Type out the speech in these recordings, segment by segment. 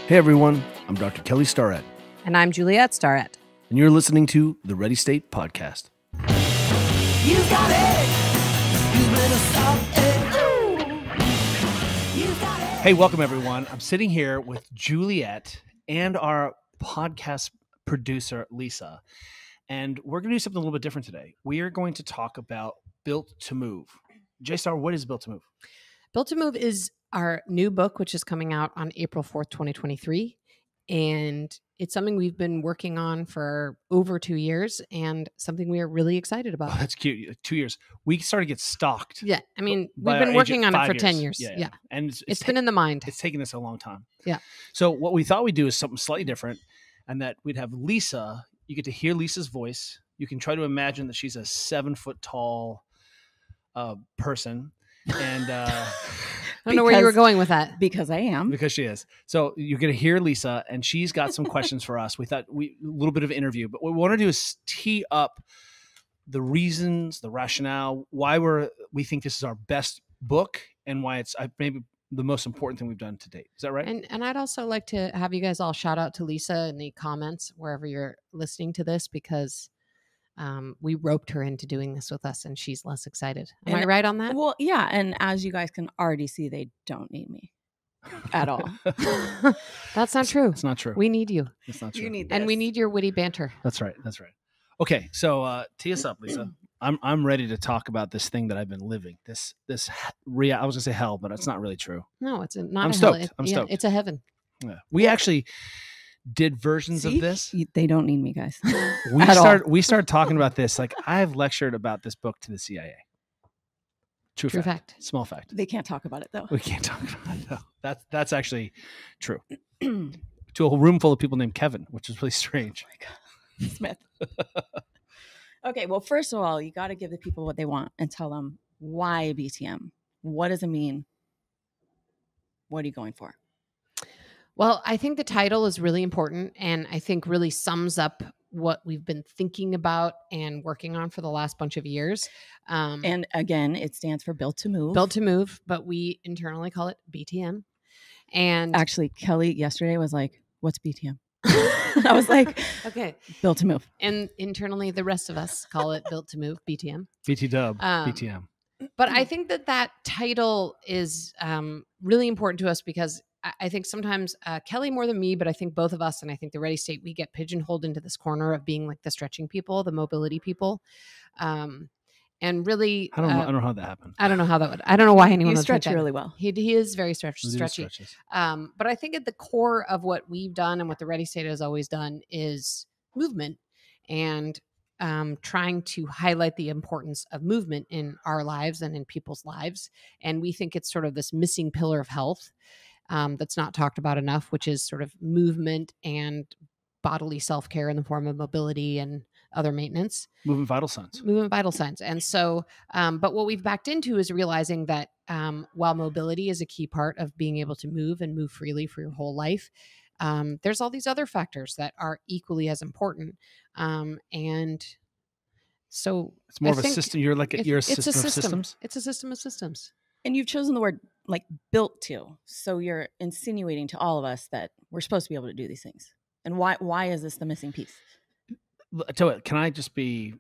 Hey everyone, I'm Dr. Kelly Starrett, And I'm Juliet Starrett. and you're listening to the Ready State Podcast. You got it. You better stop it. You got it. Hey, welcome everyone. I'm sitting here with Juliet and our podcast producer, Lisa, and we're going to do something a little bit different today. We are going to talk about Built to Move. J-Star, what is Built to Move? Built to Move is our new book, which is coming out on April 4th, 2023. And it's something we've been working on for over 2 years and something we are really excited about. Oh, that's cute. 2 years. We started to get stalked. Yeah. I mean, by we've our been working agent, on it 5 for 10 years. Yeah. And It's been in the mind. It's taken us a long time. Yeah. So what we thought we'd do is something slightly different, and that we'd have Lisa. You get to hear Lisa's voice. You can try to imagine that she's a 7 foot tall person, and I don't know where you were going with that. Because I am. because she is. So you're going to hear Lisa, and she's got some questions for us. We thought a little bit of an interview, but what we want to do is tee up the reasons, the rationale, why we think this is our best book, and why it's maybe the most important thing we've done to date. Is that right? And I'd also like to have you guys all shout out to Lisa in the comments wherever you're listening to this, because we roped her into doing this with us and she's less excited. Am I right on that? Well, yeah. And as you guys can already see, they don't need me at all. That's not true. It's not true. We need you. It's not true. You need And we this. need your witty banter. That's right. That's right. Okay, so tee us up, Lisa. I'm ready to talk about this thing that I've been living. I was gonna say hell, but it's not really true. No, it's not I'm a stoked. hell. I'm stoked. It's a heaven. Yeah. We actually did versions See? of this. They don't need me, guys. We started talking about this. Like, I have lectured about this book to the CIA. True fact. Small fact. They can't talk about it though. We can't talk about it. No. That's actually true. To a room full of people named Kevin, which is really strange. Oh my God. Smith. Okay, well, first of all, you got to give the people what they want and tell them why BTM. What does it mean? What are you going for? Well, I think the title is really important and I think really sums up what we've been thinking about and working on for the last bunch of years. And again, it stands for Built to Move. Built to Move, but we internally call it BTM. And Actually, Kelly yesterday was like, "What's BTM?" I was like, okay. "Built to Move." And internally, the rest of us call it Built to Move, BTM. BT Dub, Um, BTM. But I think that title is really important to us because I think sometimes Kelly more than me, but I think both of us, and I think the Ready State, we get pigeonholed into this corner of being like the stretching people, the mobility people. And really, I don't know how that happened. I don't know how that would. I don't know why anyone You would stretch think that. really well. He is very stretchy. Stretches. But I think at the core of what we've done and what the Ready State has always done is movement and trying to highlight the importance of movement in our lives and in people's lives. And we think it's sort of this missing pillar of health that's not talked about enough, which is sort of movement and bodily self-care in the form of mobility and other maintenance. Movement vital signs. Movement vital signs. And so, but what we've backed into is realizing that while mobility is a key part of being able to move and move freely for your whole life, there's all these other factors that are equally as important. And so It's more I of a think system. You're a it's system of systems. It's a system of systems. And you've chosen the word like built to. So you're insinuating to all of us that we're supposed to be able to do these things. And why is this the missing piece? Tell you, can I just be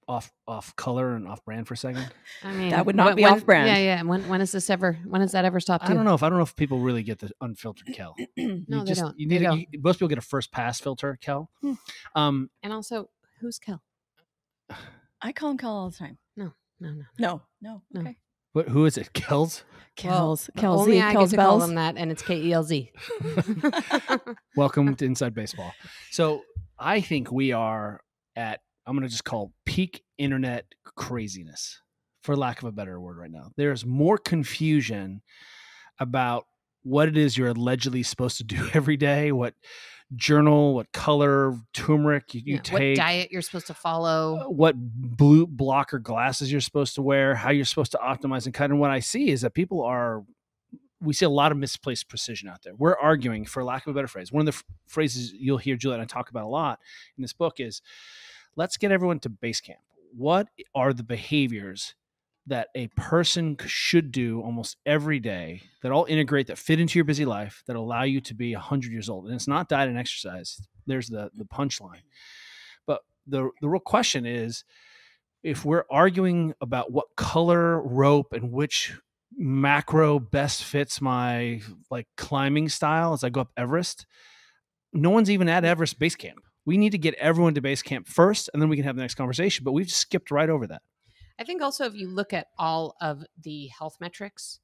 off color and off brand for a second? I mean, That would not be off-brand. Yeah, yeah. When has that ever stopped? I don't know if people really get the unfiltered Kel. No, they don't. You They need don't. most people get a first pass filter, Kel. And also, who's Kel? I call him Kel all the time. No. No. No. Okay. Who is it? Kel's? Kel's. Only I get Kel's to call bells. them that, and it's KELZ. Welcome to Inside Baseball. So I think we are at, I'm going to just call peak internet craziness, for lack of a better word right now. There's more confusion about what it is you're allegedly supposed to do every day, what journal, what color turmeric you take, what diet you're supposed to follow, what blue blocker glasses you're supposed to wear, how you're supposed to optimize and cut. And what I see is that we see a lot of misplaced precision out there. We're arguing, for lack of a better phrase. One of the phrases you'll hear Juliet and I talk about a lot in this book is, let's get everyone to base camp. What are the behaviors that a person should do almost every day that all integrate, that fit into your busy life, that allow you to be 100 years old. And it's not diet and exercise. There's the punchline. But the real question is, if we're arguing about what color rope and which macro best fits my like climbing style as I go up Everest, no one's even at Everest base camp. We need to get everyone to base camp first, and then we can have the next conversation. But we've skipped right over that. I think also if you look at all of the health metrics,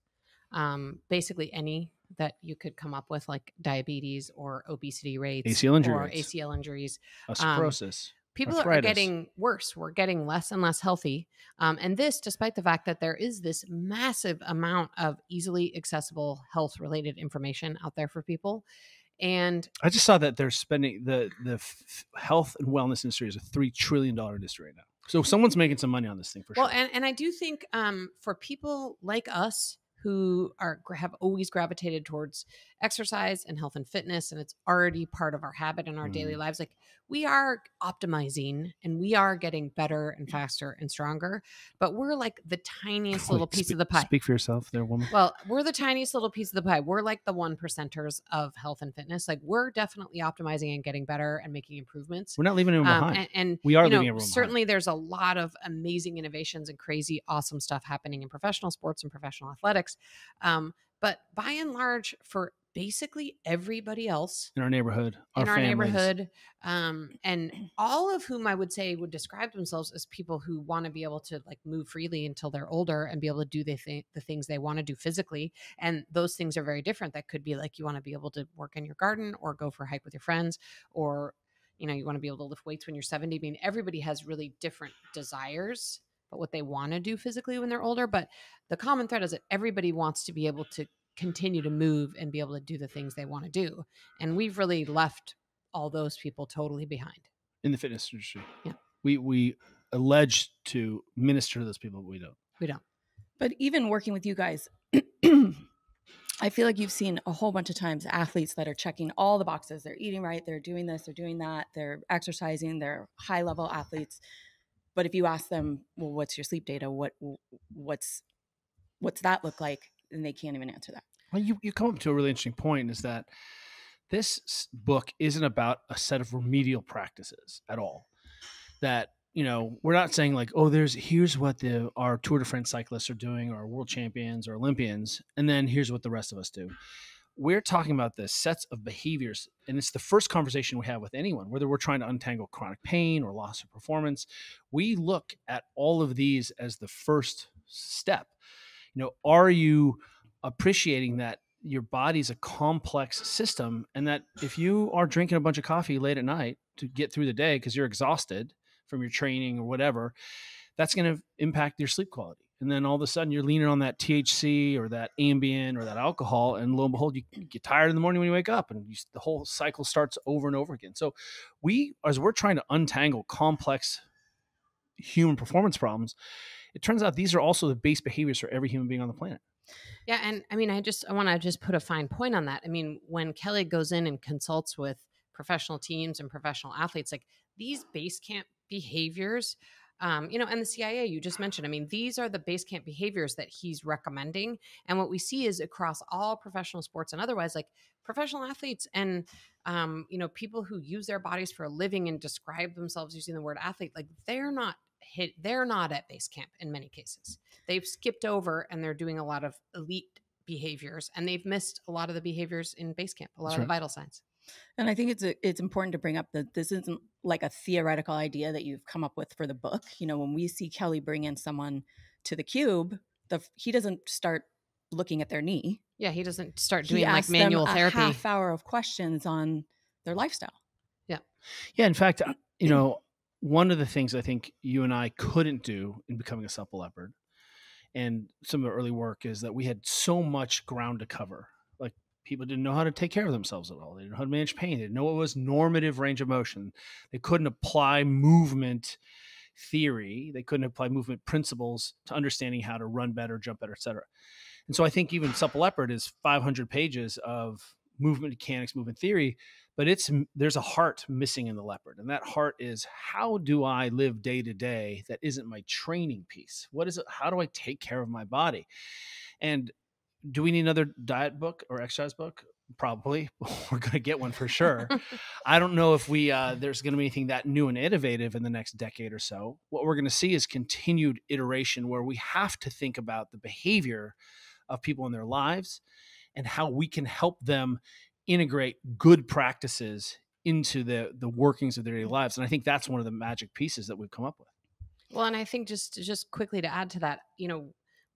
basically any that you could come up with, like diabetes or obesity rates, ACL injury or rates. ACL injuries, Osteoporosis. people are arthritis. getting worse. We're getting less and less healthy. And this, despite the fact that there is this massive amount of easily accessible health related information out there for people. And I just saw that they're spending the health and wellness industry is a $3 trillion industry right now. So someone's making some money on this thing for well, sure. and I do think for people like us who have always gravitated towards exercise and health and fitness, and it's already part of our habit in our daily lives, like we are optimizing and we are getting better and faster and stronger, but we're like the tiniest little piece of the pie. Speak for yourself there, woman. Well, we're the tiniest little piece of the pie. We're like the 1%ers of health and fitness. Like we're definitely optimizing and getting better and making improvements. We're not leaving anyone behind. And we are you know, leaving everyone certainly there's a lot of amazing innovations and crazy, awesome stuff happening in professional sports and professional athletics. But by and large, for basically everybody else in our neighborhood, in our families. neighborhood, and all of whom I would say would describe themselves as people who want to be able to like move freely until they're older and be able to do the things they want to do physically. And those things are very different. That could be like you want to be able to work in your garden or go for a hike with your friends, or you know, you want to be able to lift weights when you're 70. I mean, everybody has really different desires, but what they want to do physically when they're older. But the common thread is that everybody wants to be able to continue to move and be able to do the things they want to do. And we've really left all those people totally behind in the fitness industry. Yeah. We allege to minister to those people, but we don't. We don't. But even working with you guys, I feel like you've seen a whole bunch of times athletes that are checking all the boxes. They're eating right, they're doing this, they're doing that, they're exercising, they're high level athletes. But if you ask them, well, what's your sleep data? What's that look like? And they can't even answer that. Well, you come up to a really interesting point, is that this book isn't about a set of remedial practices at all. That, you know, we're not saying like, oh, here's what our Tour de France cyclists are doing, or world champions or Olympians, and then here's what the rest of us do. We're talking about the sets of behaviors, and it's the first conversation we have with anyone, whether we're trying to untangle chronic pain or loss of performance. We look at all of these as the first step. You know, are you appreciating that your body's a complex system, and that if you are drinking a bunch of coffee late at night to get through the day because you're exhausted from your training or whatever, that's going to impact your sleep quality. And then all of a sudden you're leaning on that THC or that Ambien or that alcohol, and lo and behold, you get tired in the morning when you wake up, and the whole cycle starts over and over again. So as we're trying to untangle complex human performance problems, it turns out these are also the base behaviors for every human being on the planet. Yeah. And I mean, I want to just put a fine point on that. I mean, when Kelly goes in and consults with professional teams and professional athletes, like these base camp behaviors, you know, and the CIA you just mentioned, I mean, these are the base camp behaviors that he's recommending. And what we see is across all professional sports and otherwise, like professional athletes and, you know, people who use their bodies for a living and describe themselves using the word athlete, like they're not at base camp in many cases. They've skipped over and they're doing a lot of elite behaviors, and they've missed a lot of the behaviors in base camp, a lot of the vital signs. And I think it's important to bring up that this isn't like a theoretical idea that you've come up with for the book. You know, when we see Kelly bring in someone to the cube, he doesn't start looking at their knee. Yeah, he doesn't start doing like manual therapy. A half hour of questions on their lifestyle. Yeah. Yeah. In fact, you know, one of the things I think you and I couldn't do in becoming a supple leopard, and some of the early work, is that we had so much ground to cover. Like, people didn't know how to take care of themselves at all. They didn't know how to manage pain. They didn't know what was normative range of motion. They couldn't apply movement theory. They couldn't apply movement principles to understanding how to run better, jump better, et cetera. And so I think even Supple Leopard is 500 pages of movement mechanics, movement theory, but there's a heart missing in the leopard. And that heart is, how do I live day to day that isn't my training piece? What is it? How do I take care of my body? And do we need another diet book or exercise book? Probably. We're going to get one for sure. I don't know if there's going to be anything that new and innovative in the next decade or so. What we're going to see is continued iteration where we have to think about the behavior of people in their lives and how we can help them integrate good practices into the workings of their daily lives. And I think that's one of the magic pieces that we've come up with. Well, and I think just quickly to add to that,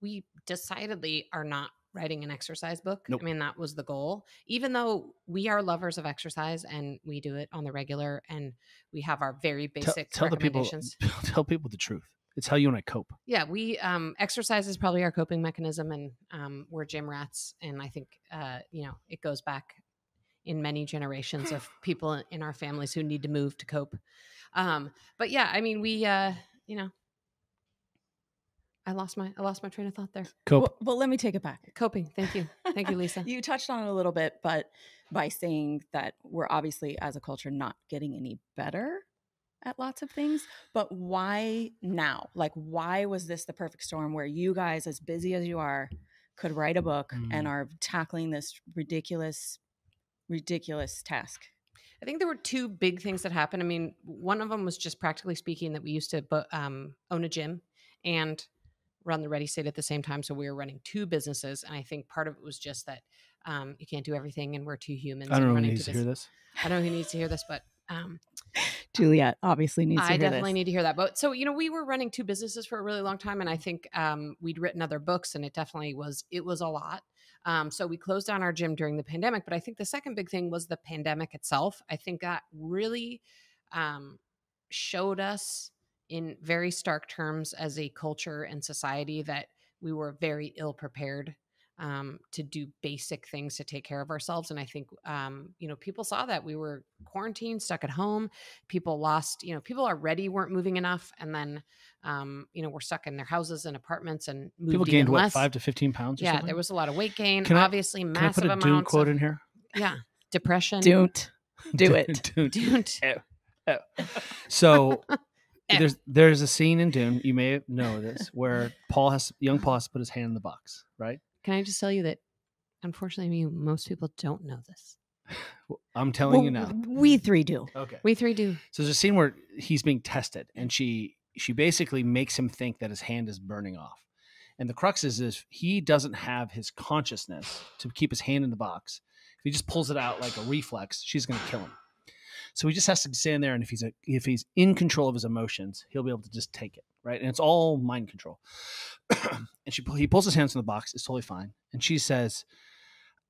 we decidedly are not writing an exercise book. Nope. I mean, that was the goal. Even though we are lovers of exercise and we do it on the regular and we have our very basic tell recommendations. Tell people the truth. It's how you and I cope. Yeah, we exercise is probably our coping mechanism, and we're gym rats. And I think it goes back in many generations of people in our families who need to move to cope. But yeah, I mean, we I lost my train of thought there. Cope. Well, let me take it back. Coping. Thank you, Lisa. You touched on it a little bit, but by saying that we're obviously as a culture not getting any better at lots of things, but why now? Like, why was this the perfect storm where you guys, as busy as you are, could write a book and are tackling this ridiculous task? I think there were two big things that happened. I mean, one of them was just practically speaking that we used to own a gym and run the Ready State at the same time. So we were running two businesses. And I think part of it was just that you can't do everything and we're two humans. I don't know who needs to hear this. I don't know who needs to hear this, but Juliet obviously needs to hear this. I definitely need to hear that. But so, we were running two businesses for a really long time. And I think we'd written other books and it definitely was a lot. So we closed down our gym during the pandemic. But I think the second big thing was the pandemic itself. I think that really showed us in very stark terms as a culture and society that we were very ill prepared to do basic things to take care of ourselves. And I think, people saw that we were quarantined, stuck at home. People lost, people already weren't moving enough. And then, we're stuck in their houses and apartments and people gained what, 5 to 15 pounds or something? There was a lot of weight gain. Can Obviously, massive I put a amounts Dune quote in here? Yeah. Depression. Don't do it. Don't. So there's a scene in Dune, you may know this, where young Paul has to put his hand in the box, right? Can I just tell you that, unfortunately, most people don't know this. I'm telling you now. We three do. Okay. We three do. So there's a scene where he's being tested, and she basically makes him think that his hand is burning off. And the crux is he doesn't have his consciousness to keep his hand in the box. If he just pulls it out like a reflex, she's going to kill him. So he just has to stand there, and if he's in control of his emotions, he'll be able to just take it, right? And it's all mind control. And he pulls his hands in the box. It's totally fine. And she says,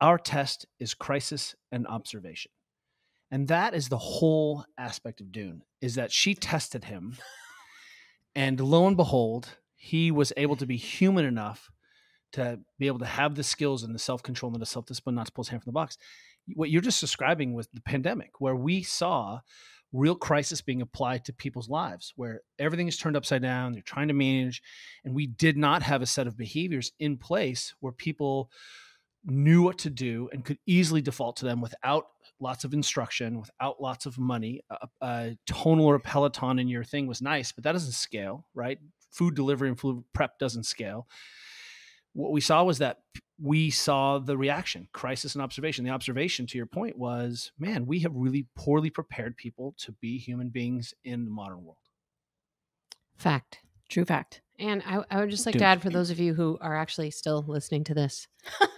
"Our test is crisis and observation." And that is the whole aspect of Dune, is that she tested him, and lo and behold, he was able to be human enough to be able to have the skills and the self-control and the self-discipline not to pull his hand from the box. What you're just describing was the pandemic, where we saw real crisis being applied to people's lives, where everything is turned upside down, they're trying to manage, and we did not have a set of behaviors in place where people knew what to do and could easily default to them without lots of instruction, without lots of money. A tonal or a Peloton in your thing was nice, but that doesn't scale, right? Food delivery and food prep doesn't scale. What we saw was that we saw the reaction, crisis and observation. The observation, to your point, was, man, we have really poorly prepared people to be human beings in the modern world. Fact. True fact. And I would just like to add, for those of you who are actually still listening to this,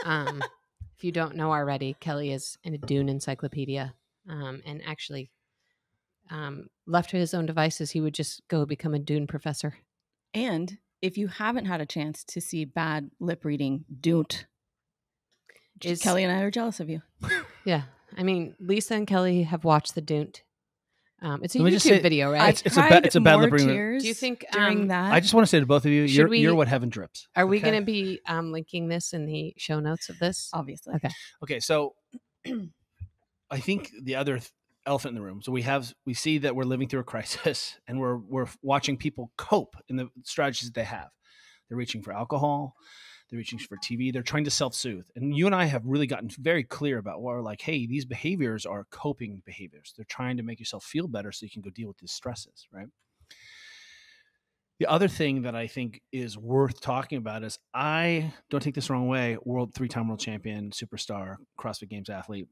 if you don't know already, Kelly is in a Dune encyclopedia, and actually left to his own devices, he would just go become a Dune professor. And if you haven't had a chance to see bad lip reading, don't. Kelly and I are jealous of you. Yeah. I mean, Lisa and Kelly have watched the Dune. It's a YouTube video, right? It's a bad lip reading. Do you think during that? I just want to say to both of you, you're what heaven drips. Are we going to be linking this in the show notes of this? Obviously. Okay. So I think the other elephant in the room. So we see that we're living through a crisis, and we're watching people cope in the strategies that they have. They're reaching for alcohol. They're reaching for TV. They're trying to self-soothe. And you and I have really gotten very clear about what are like, hey, these behaviors are coping behaviors. They're trying to make yourself feel better so you can go deal with these stresses, right? The other thing that I think is worth talking about is, I don't take this the wrong way, three-time world champion, superstar, CrossFit Games athlete.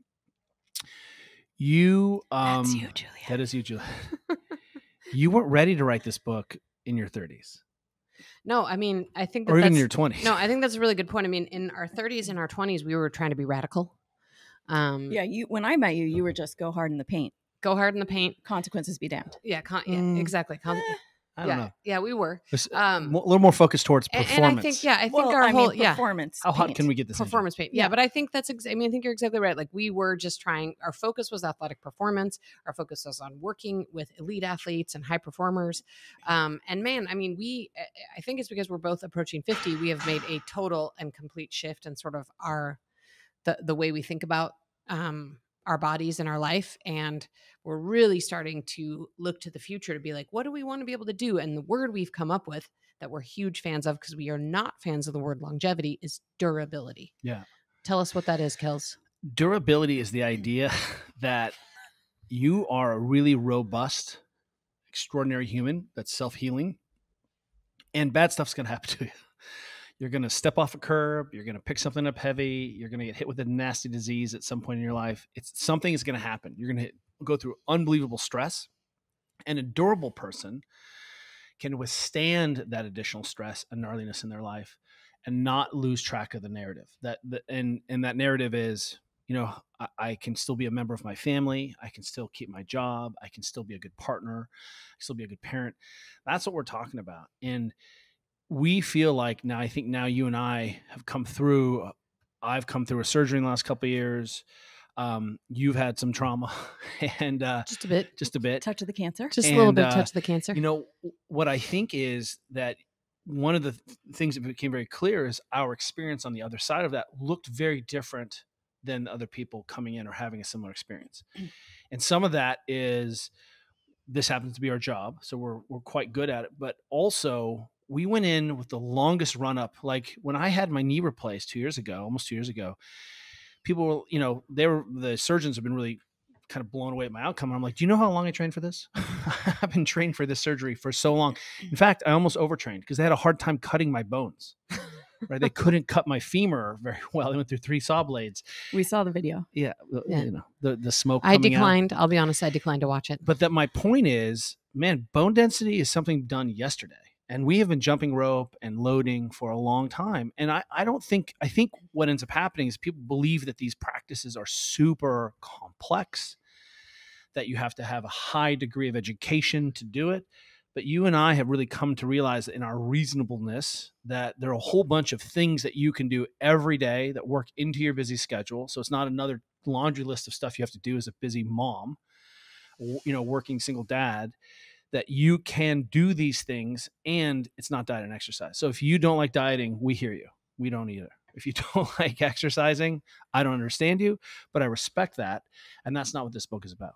That's you, Julia. That is you, Julia. You weren't ready to write this book in your 30s. No, I mean, I think that Or even that's, in your 20s. No, I think that's a really good point. I mean, in our 30s and our 20s, we were trying to be radical. Yeah, when I met you, you were just go hard in the paint. Go hard in the paint. Consequences be damned. Yeah, exactly. I don't know. Yeah, we were. A little more focused towards performance. And I think, our whole performance. How hot paint. can we get this? Performance paint. Yeah, but I think that's. I think you're exactly right. Like, we were just trying. Our focus was athletic performance. Our focus was on working with elite athletes and high performers. And man, I mean, I think it's because we're both approaching 50. We have made a total and complete shift in sort of the way we think about our bodies and our life. And we're really starting to look to the future to be like, what do we want to be able to do? And the word we've come up with that we're huge fans of, because we are not fans of the word longevity, is durability. Yeah. Tell us what that is, Kels. Durability is the idea that you are a really robust, extraordinary human that's self-healing, and bad stuff's going to happen to you. You're going to step off a curb. You're going to pick something up heavy. You're going to get hit with a nasty disease at some point in your life. Something is going to happen. You're going to go through unbelievable stress. And a durable person can withstand that additional stress and gnarliness in their life and not lose track of the narrative. And that narrative is, I can still be a member of my family. I can still keep my job. I can still be a good partner. I can still be a good parent. That's what we're talking about. And we feel like now, I think now you and I have come through, I've come through a surgery in the last couple of years. You've had some trauma and Just a bit. Touch of the cancer. Just a little bit of touch of the cancer. What I think is that one of the things that became very clear is our experience on the other side of that looked very different than other people coming in or having a similar experience. And some of that is, this happens to be our job, so we're quite good at it. But also, we went in with the longest run up. Like when I had my knee replaced almost 2 years ago, people were, the surgeons have been really kind of blown away at my outcome. And I'm like, do you know how long I trained for this? I've been trained for this surgery for so long. In fact, I almost overtrained because they had a hard time cutting my bones. Right? They couldn't cut my femur very well. They went through 3 saw blades. We saw the video. Yeah. The smoke. I declined. I'll be honest. I declined to watch it. But my point is, man, bone density is something done yesterday. And we have been jumping rope and loading for a long time. And I think what ends up happening is people believe that these practices are super complex, that you have to have a high degree of education to do it. But you and I have really come to realize in our reasonableness that there are a whole bunch of things that you can do every day that work into your busy schedule. So it's not another laundry list of stuff you have to do as a busy mom, working single dad, that you can do these things and it's not diet and exercise. So if you don't like dieting, we hear you. We don't either. If you don't like exercising, I don't understand you, but I respect that. And that's not what this book is about.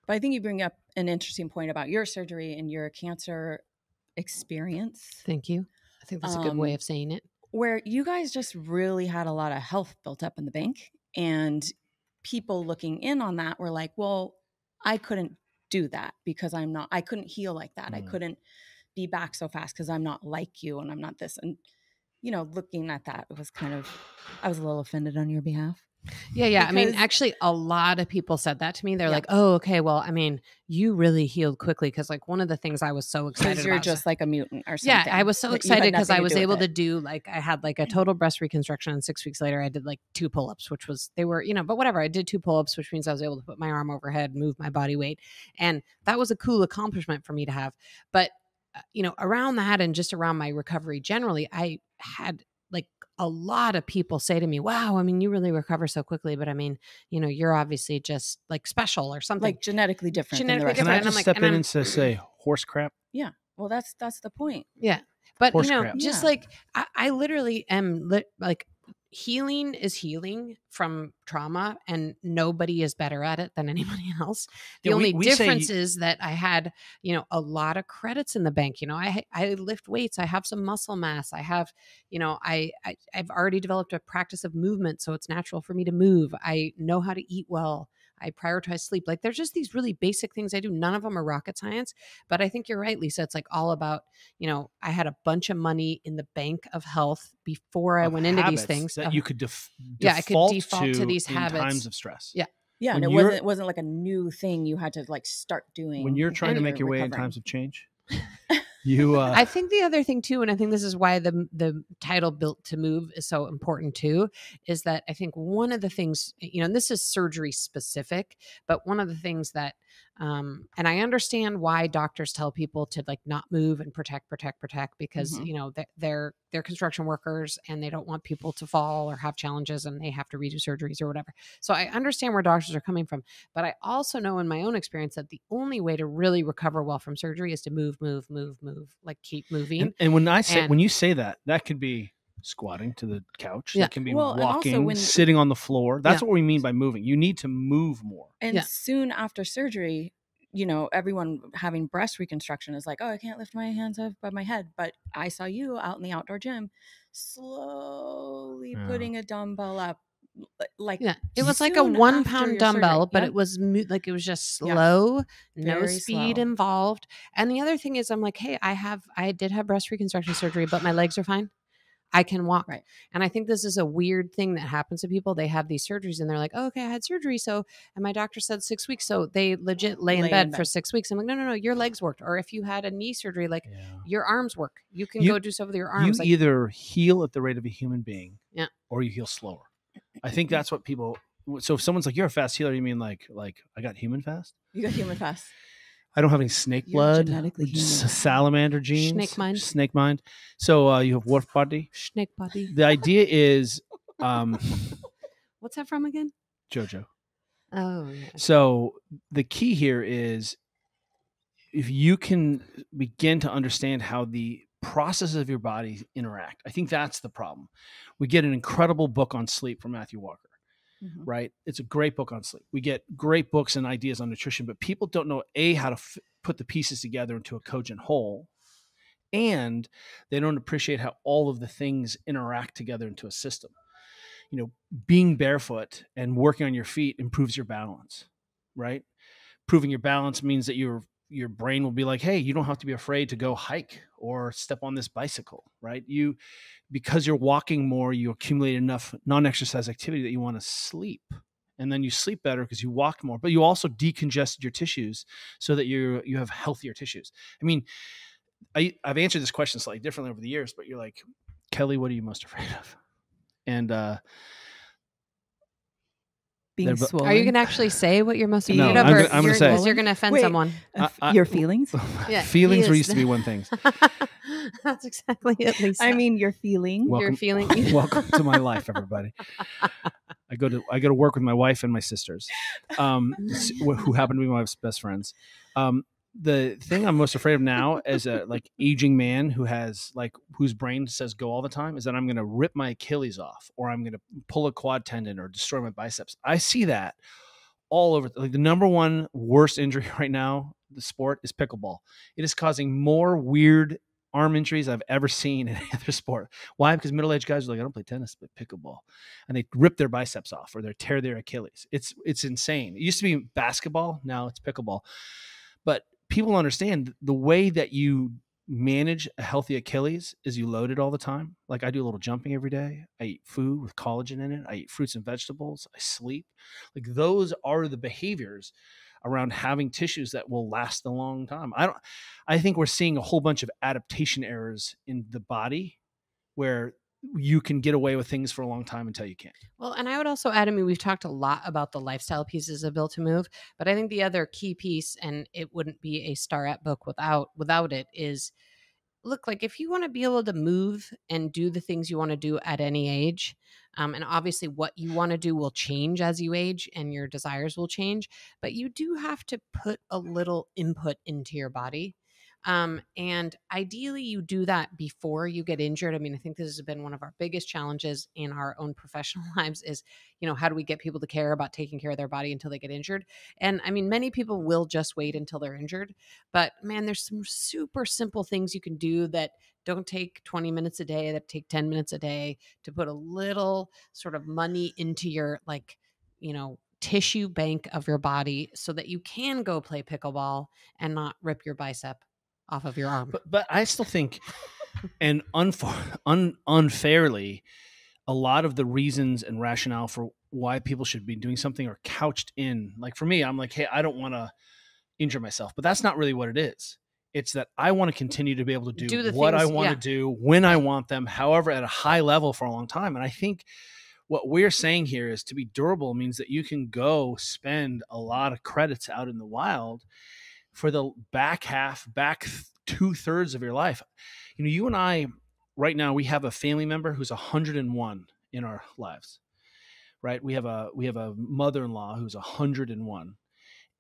But I think you bring up an interesting point about your surgery and your cancer experience. Thank you. I think that's a good way of saying it. Where you guys just really had a lot of health built up in the bank, and people looking in on that were like, well, I couldn't do that because I couldn't heal like that. I couldn't be back so fast because I'm not like you and I'm not this. And, looking at that, it was I was a little offended on your behalf. Yeah. Because, I mean, actually a lot of people said that to me. They're like, oh, okay. Well, I mean, you really healed quickly. Cause like one of the things I was so excited about. You're just like a mutant or something. Yeah. I was so excited because I was able to do I had like a total breast reconstruction, and 6 weeks later I did like 2 pull-ups, which was, but whatever. I did 2 pull-ups, which means I was able to put my arm overhead, move my body weight. And that was a cool accomplishment for me to have. But, around that and just around my recovery generally, I had like a lot of people say to me, wow, I mean, you really recover so quickly, but I mean, you're obviously just like special or something. Like genetically different. Than the rest. Can I just step in and say horse crap? Yeah. Well, that's the point. Yeah. But, horse crap. just like I literally am healing is healing from trauma, and nobody is better at it than anybody else. The Yeah, only we say difference is that I had, a lot of credits in the bank. I lift weights. I have some muscle mass. I have, I've already developed a practice of movement, so it's natural for me to move. I know how to eat well. I prioritize sleep. Like, there's just these really basic things I do. None of them are rocket science, but I think you're right, Lisa. It's like all about, I had a bunch of money in the bank of health before I of went into these habits things. that you could I could default to these in habits. times of stress. Yeah. Yeah, When and you're- it wasn't like a new thing you had to like start doing. When you're trying to when make your you're way in recovering. times of change, you I think the other thing too, and I think this is why the title Built to Move is so important too, is that I think one of the things, and this is surgery specific, but one of the things that, and I understand why doctors tell people to like not move and protect, because, they're construction workers and they don't want people to fall or have challenges and they have to redo surgeries or whatever. So I understand where doctors are coming from, but I also know in my own experience that the only way to really recover well from surgery is to move, like keep moving. and when you say that could be squatting to the couch. Yeah. That can be Well, and also walking, when- sitting on the floor. That's Yeah. what we mean by moving. You need to move more. And Yeah. soon after surgery, everyone having breast reconstruction is like, oh, I can't lift my hands above my head. But I saw you out in the outdoor gym slowly Yeah. putting a dumbbell up. Like, Yeah, it was like a soon 1 after pound your dumbbell, surgery. but Yeah. it was like it was just Yeah. slow, no Very speed slow. involved. And the other thing is, I'm like, hey, I did have breast reconstruction surgery, but my legs are fine. I can walk. Right. And I think this is a weird thing that happens to people. They have these surgeries and they're like, oh, okay, I had surgery. So, and my doctor said 6 weeks. So they legit lay in bed for 6 weeks. I'm like, no, your legs worked. Or if you had a knee surgery, like your arms work. You can go do stuff with your arms. You either heal at the rate of a human being, Yeah. or you heal slower. I think that's what people. So if someone's like, "You're a fast healer," you mean like I got human fast? You got human fast. I don't have any snake You're blood, genetically just human. salamander genes, Snake mind. So you have wolf body. Snake body. The idea is, What's that from again? JoJo. Oh, yeah. So the key here is if you can begin to understand how the processes of your body interact. I think that's the problem. We get an incredible book on sleep from Matthew Walker, right? It's a great book on sleep. We get great books and ideas on nutrition, but people don't know how to put the pieces together into a cogent whole, and they don't appreciate how all of the things interact together into a system. Being barefoot and working on your feet improves your balance, right? Proving your balance means that your brain will be like, hey, you don't have to be afraid to go hike or step on this bicycle, right? Because you're walking more, you accumulate enough non-exercise activity that you want to sleep. And then you sleep better because you walked more, but you also decongested your tissues so that you have healthier tissues. I mean, I've answered this question slightly differently over the years, but you're like, Kelly, what are you most afraid of? And Being swollen. Are you going to actually say what you're most No, afraid of? I'm or gonna- I'm gonna you're- say- 'cause you're going to offend Wait. someone. Your feelings? Yeah, feelings he were is. used to be one thing. That's exactly it, Lisa. I mean, your feeling. Welcome, You're feeling- welcome to my life, everybody. I go to work with my wife and my sisters, who happen to be my wife's best friends. The thing I'm most afraid of now, as a aging man whose brain says go all the time, is that I'm going to rip my Achilles off, or I'm going to pull a quad tendon, or destroy my biceps. I see that all over. The number one worst injury right now, the sport, is pickleball. It is causing more weird arm injuries I've ever seen in any other sport. Why? Because middle-aged guys are like, I don't play tennis, but pickleball. And they rip their biceps off or they tear their Achilles. It's insane. It used to be basketball. Now it's pickleball. But people understand the way that you manage a healthy Achilles is you load it all the time. Like I do a little jumping every day. I eat food with collagen in it. I eat fruits and vegetables. I sleep. Like those are the behaviors around having tissues that will last a long time. I think we're seeing a whole bunch of adaptation errors in the body where you can get away with things for a long time until you can't. Well, and I would also add, we've talked a lot about the lifestyle pieces of Built to Move, but I think the other key piece, and it wouldn't be a Starrett book without it, is look, like if you want to be able to move and do the things you want to do at any age, and obviously what you want to do will change as you age and your desires will change, but you do have to put a little input into your body. And ideally, you do that before you get injured. I mean, I think this has been one of our biggest challenges in our own professional lives is, how do we get people to care about taking care of their body until they get injured? And I mean, many people will just wait until they're injured. But man, there's some super simple things you can do that don't take 20 minutes a day, that take 10 minutes a day to put a little sort of money into your tissue bank of your body so that you can go play pickleball and not rip your bicep off of your arm. But I still think, and unfairly, a lot of the reasons and rationale for why people should be doing something are couched in. Like for me, I'm like, hey, I don't want to injure myself, but that's not really what it is. It's that I want to continue to be able to do what I want to do when I want them, however, at a high level for a long time. And I think what we're saying here is to be durable means that you can go spend a lot of credits out in the wild for the back 2/3 of your life. You and I, right now, we have a family member who's 101 in our lives, right? We have a mother-in-law who's 101.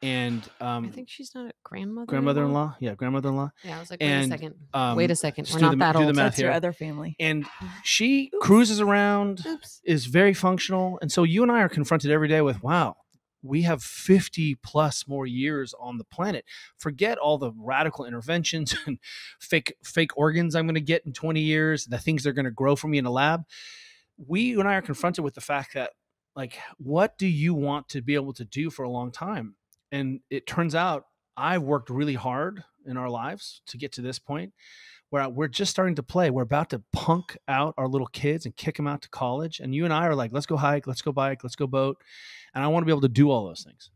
And I think she's not a grandmother. Grandmother-in-law? Yeah, grandmother-in-law. Yeah, I was like, wait a second. We're do not the- that do the old. math That's your here. other family. And she cruises around, is very functional. And so you and I are confronted every day with, wow, we have 50 plus more years on the planet. Forget all the radical interventions and fake organs I'm going to get in 20 years, the things they're going to grow for me in a lab. You and I are confronted with the fact that, like, what do you want to be able to do for a long time? And it turns out I've worked really hard in our lives to get to this point where we're just starting to play. We're about to punk out our little kids and kick them out to college. And you and I are like, let's go hike, let's go bike, let's go boat. And I want to be able to do all those things.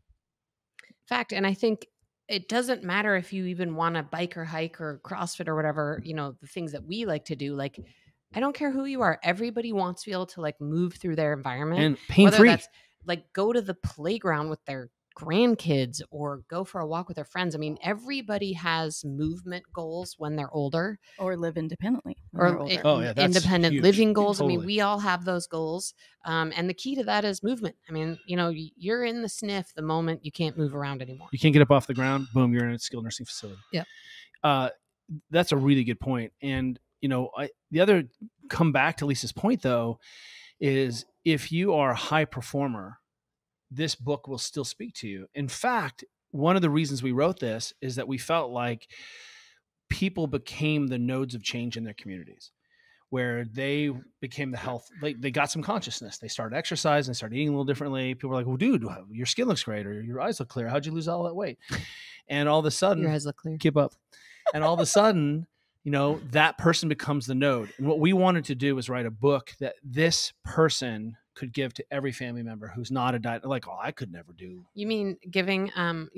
Fact. And I think it doesn't matter if you even want to bike or hike or CrossFit or whatever, the things that we like to do. Like, I don't care who you are. Everybody wants to be able to like move through their environment. And pain-free. Whether that's like go to the playground with their grandkids or go for a walk with their friends. I mean, everybody has movement goals when they're older. Or live independently. when Or they're older. Oh, yeah, that's independent huge. living goals. I Totally. mean, we all have those goals. And the key to that is movement. I mean, you're in the sniff the moment you can't move around anymore. You can't get up off the ground. Boom, you're in a skilled nursing facility. Yep. That's a really good point. And, the other come back to Lisa's point, though, is if you are a high performer, this book will still speak to you. In fact, one of the reasons we wrote this is that we felt like people became the nodes of change in their communities, where they became the health. They got some consciousness. They started exercising, started eating a little differently. People were like, well, dude, your skin looks great, or your eyes look clear. How'd you lose all that weight? And all of a sudden, Your eyes look clear. keep up. And all of a sudden, that person becomes the node. And what we wanted to do was write a book that this person could give to every family member who's not a diet. Like, I could never do. You mean giving out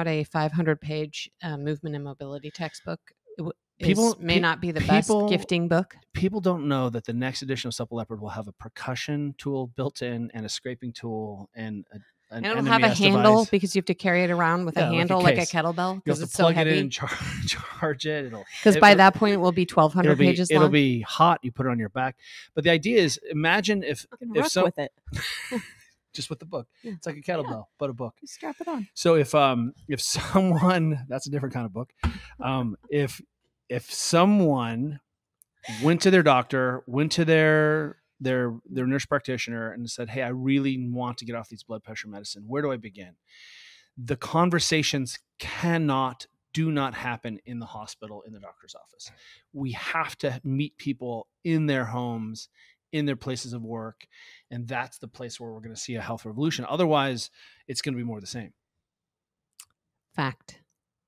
a 500-page movement and mobility textbook? May not be the best gifting book. People don't know that the next edition of Supple Leopard will have a percussion tool built in and a scraping tool and an it'll have a NMES handle device. because you have to carry it around with Yeah, a like a handle like a case. kettlebell You because have it's to so plug it heavy. in, charge it. Because by that point it will be 1,200 pages long. It'll be hot. You put it on your back. But the idea is, imagine if Rock some with it. just with the book. Yeah. It's like a kettlebell, but a book. You strap it on. So if someone, that's a different kind of book. If someone went to their doctor, went to their nurse practitioner and said, hey, I really want to get off these blood pressure medicine, where do I begin? The conversations do not happen in the hospital, in the doctor's office. We have to meet people in their homes, in their places of work. And that's the place where we're going to see a health revolution. Otherwise, it's going to be more of the same. Fact.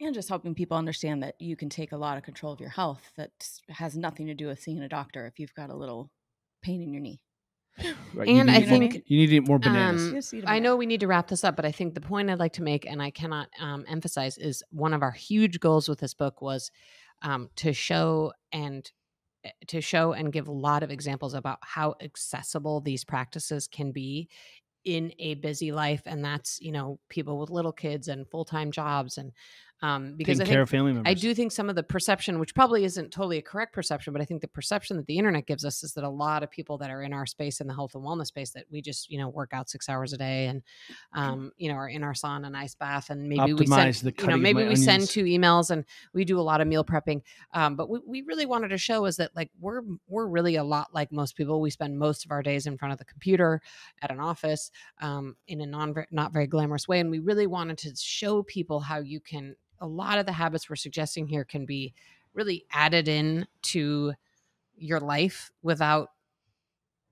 And just helping people understand that you can take a lot of control of your health that has nothing to do with seeing a doctor if you've got a little pain in your knee. Right? And I you think need to eat more bananas. Just eat a I banana. know we need to wrap this up, but I think the point I'd like to make, and I cannot emphasize, is one of our huge goals with this book was to show and give a lot of examples about how accessible these practices can be in a busy life. And that's, people with little kids and full-time jobs. And Because Taking I care think of family members. I do think some of the perception, which probably isn't totally a correct perception, but I think the perception that the internet gives us is that a lot of people that are in our space, in the health and wellness space, that we just, work out 6 hours a day and, are in our sauna and ice bath, and maybe we Optimize send, the cutting of maybe my we send onions. 2 emails and we do a lot of meal prepping. But we really wanted to show is that like, we're really a lot like most people. We spend most of our days in front of the computer at an office, in a not very glamorous way. And we really wanted to show people how you can, a lot of the habits we're suggesting here can be really added in to your life without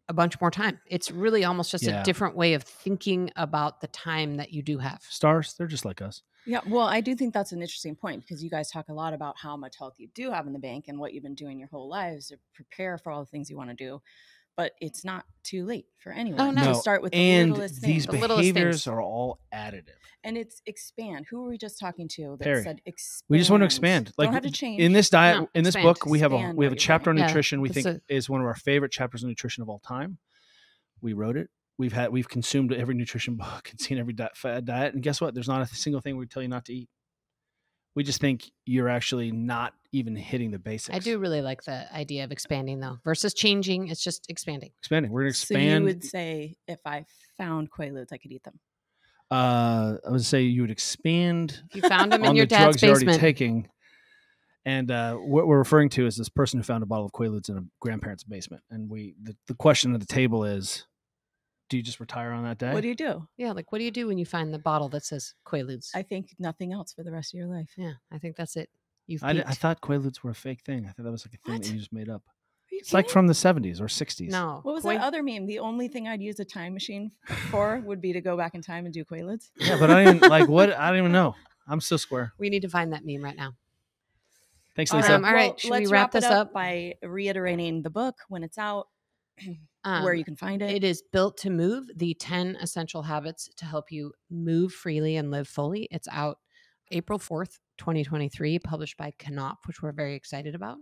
a bunch more time. It's really almost just a different way of thinking about the time that you do have. Stars, they're just like us. Yeah, well, I do think that's an interesting point because you guys talk a lot about how much health you do have in the bank and what you've been doing your whole lives to prepare for all the things you want to do. But it's not too late for anyone to start with the littlest these things. behaviors are all additive. And it's expand. Who were we just talking to that Perry. said expand? We just want to expand. Like, don't have to change. in this diet, No, in this expand. book, we have Expand a what chapter on you're doing. nutrition. We that's think is one of our favorite chapters on nutrition of all time. We wrote it. We've consumed every nutrition book and seen every diet. And guess what? There's not a single thing we tell you not to eat. We just think you're actually not even hitting the basics. I do really like the idea of expanding though, versus changing. It's just expanding. Expanding. We're going to So expand. you would say if I found Quaaludes, I could eat them. I would say you would expand If you found them in on your the dad's drugs you're already basement. taking. And what we're referring to is this person who found a bottle of Quaaludes in a grandparent's basement. And the question at the table is, do you just retire on that day? What do you do? Yeah, like what do you do when you find the bottle that says Quaaludes? I think nothing else for the rest of your life. Yeah, I think that's it. You've I peaked. thought Quaaludes were a fake thing. I thought that was like a thing What? that you just made up. Are you It's like kidding? from the 70s or 60s. No. What was that other meme? The only thing I'd use a time machine for would be to go back in time and do Quaaludes. Yeah, but I didn't like what? I don't even know. I'm still square. We need to find that meme right now. Thanks, All Lisa. right. All right, should we let's wrap this it up? by reiterating the book when it's out, where you can find it. It is Built to Move, the 10 essential habits to help you move freely and live fully. It's out April 4th, 2023, published by Knopf, which we're very excited about.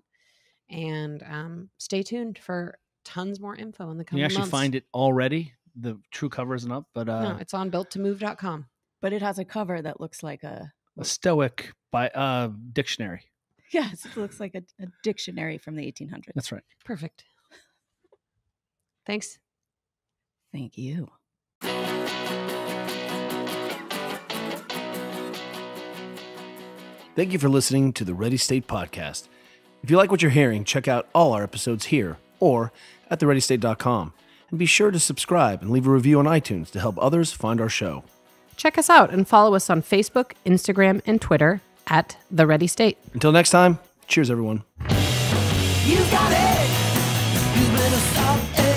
And stay tuned for tons more info in the Can coming you actually months. find it already? The true cover isn't up, but No, it's on builttomove.com. But it has a cover that looks like a Stoic by dictionary. yes, it looks like a dictionary from the 1800s. That's right. Perfect. Thanks. Thank you. Thank you for listening to the Ready State Podcast. If you like what you're hearing, check out all our episodes here or at thereadystate.com. And be sure to subscribe and leave a review on iTunes to help others find our show. Check us out and follow us on Facebook, Instagram, and Twitter at The Ready State. Until next time, cheers, everyone. You got it. You better stop it.